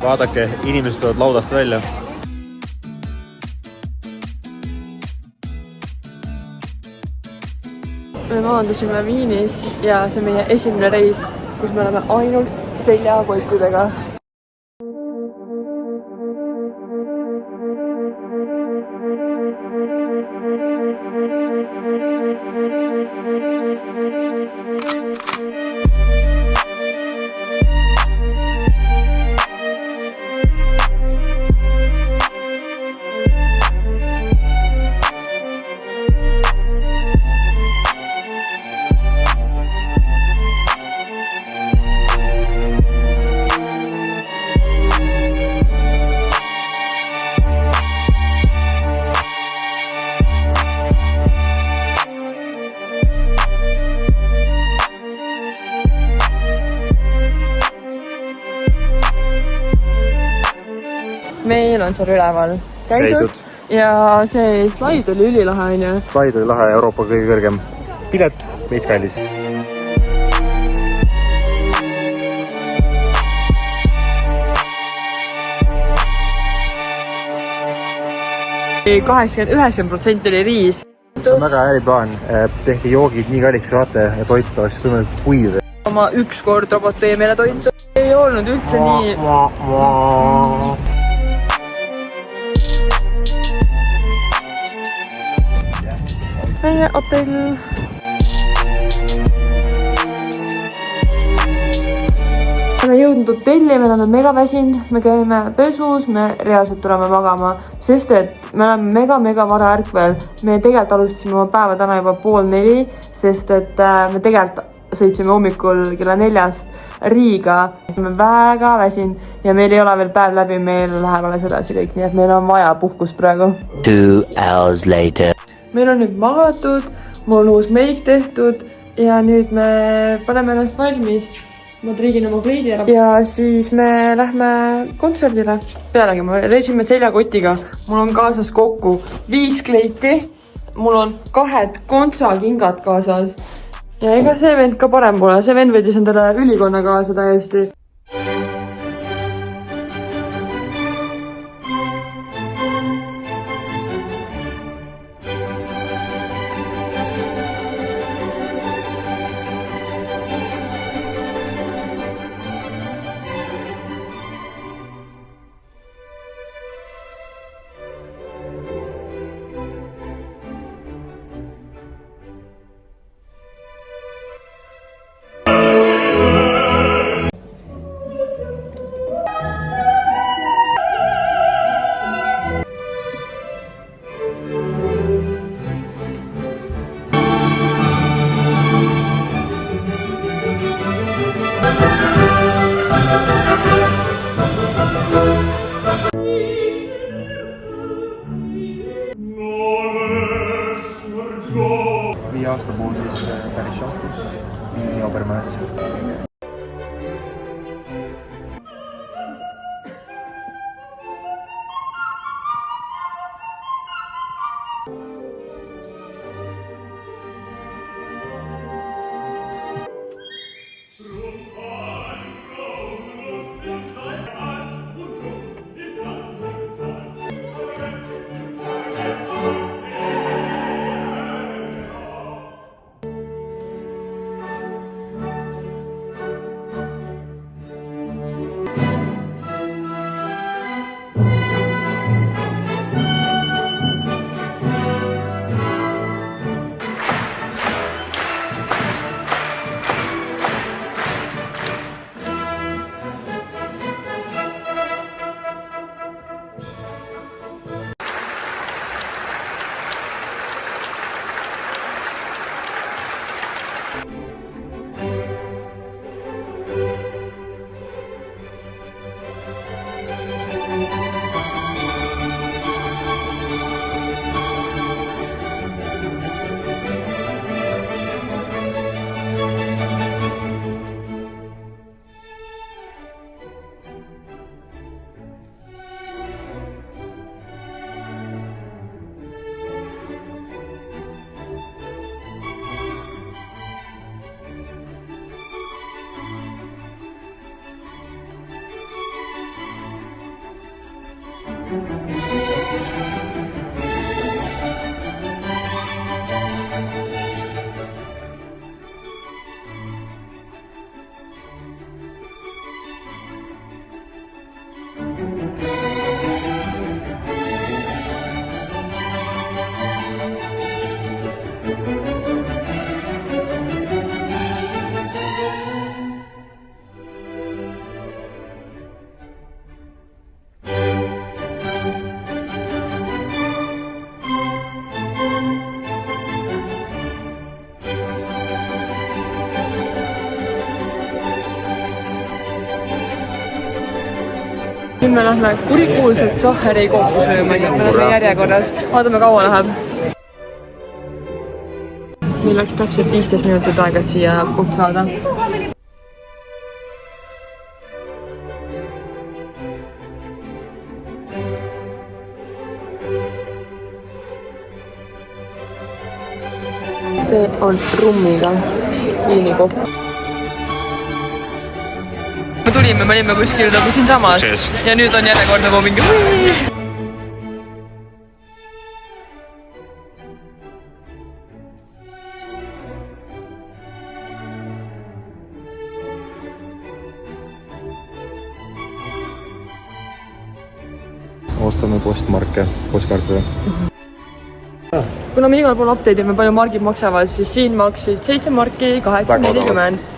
Vaadake, inimesed tulevad laudast välja. Me maandusime Viinis ja see on meie esimene reis, kus me oleme ainult seljakottidega. Meil on seal üleval käidud ja see slaid oli ülilahe, on ju? Slaid oli lahe, Euroopa kõige kõrgem. Pilet, veits kallis. 89% oli riis. See on väga äriplaan. Tehke joogid nii kalliks saate ja toit oleks võimalik kuiv. Ma ükskord robot tõi meile toitu. Ei olnud üldse nii... Meie hotell. Me oleme jõudnud hotelli, me oleme mega väsinud, me käime pesus, me reaalselt tuleme magama, sest et me oleme mega vara ärkvel. Me tegelikult alustasime oma päeva täna juba 3:30, sest et me tegelikult sõitsime hommikul kella 4 Riiga. Me väga väsinud ja meil ei ole veel päev läbi, meil läheb alles edasi kõik, nii et meil on vaja puhkust praegu. 2 hours later. Meil on nüüd magatud, mul on uus meik tehtud ja nüüd me paneme ennast valmis. Ma triigin oma kleidi ära ja siis me lähme kontserdile. Pealegi me reisime seljakotiga. Mul on kaasas kokku 5 kleiti. Mul on 2 kontsakingad kaasas. Ja ega see vend ka parem pole. See vend võidis endale ülikonna kaasa täiesti. Aasta puhul siis päris šampus ja Obermäes. me lähme kurikuulsat Sahheri kooki sööma, nii et me lähme järjekorras. Vaatame, kaua läheb. Meil läks täpselt 15 minutit aega, et siia koht saada. See on rummiga viinikohv. Me tulime, me olime kuskil nagu siin samas ja nüüd on järjekord nagu mingi ostame postmarke, postkaarte. Kuna me igal pool update ime, palju margid maksavad, siis siin maksid 7 marki 8,40.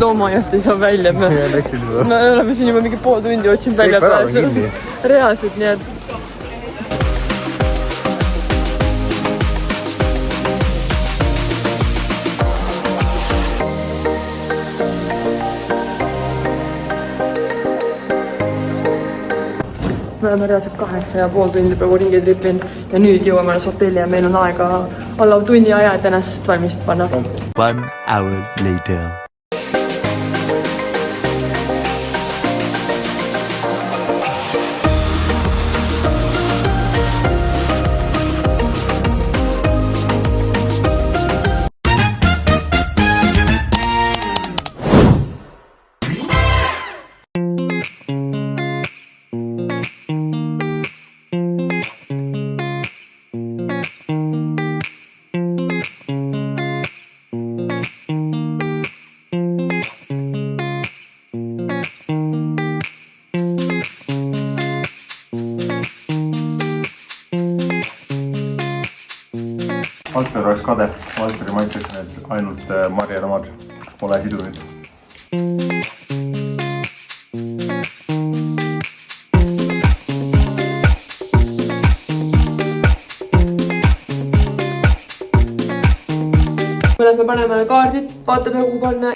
Loomaaiast ei saa välja. Me oleme siin juba mingi pool tundi otsinud välja pääsu. Reaalselt, nii et... Me oleme reaalselt 8,5 tundi praegu ringi tripinud ja nüüd jõuame alles hotelli ja meil on aega alla tunni aja, et ennast valmist panna. 1 hour later. Valter oleks kade. Valteri maitseks need ainult marjad omad. Pole sidunud. Me paneme kaardid, vaatame kuhu panna.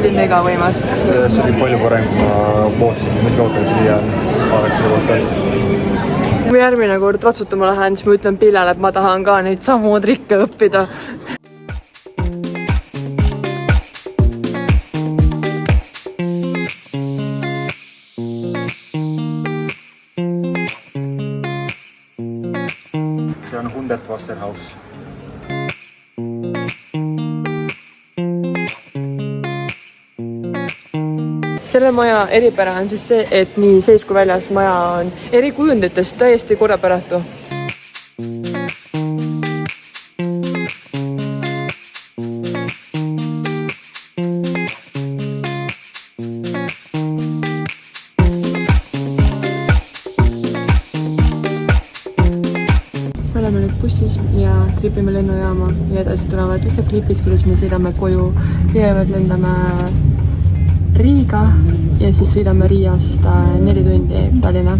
oli mega võimas. See oli palju parem, kui ma lootsin. Ma isegi ootan, see hea vaadake selle kohta. Kui järgmine kord ratsutama lähen, siis ma ütlen Pillele, et ma tahan ka neid samu trikke õppida. See on 100 Wasserhaus. Selle maja eripära on siis see, et nii sees kui väljas maja on eri kujunditest täiesti korrapäratu. Me oleme nüüd bussis ja tripime lennujaama ja edasi tulevad lihtsalt klipid, kuidas me sõidame koju ja lendame Riiga ja siis sõidame Riiast 4 tundi Tallinna.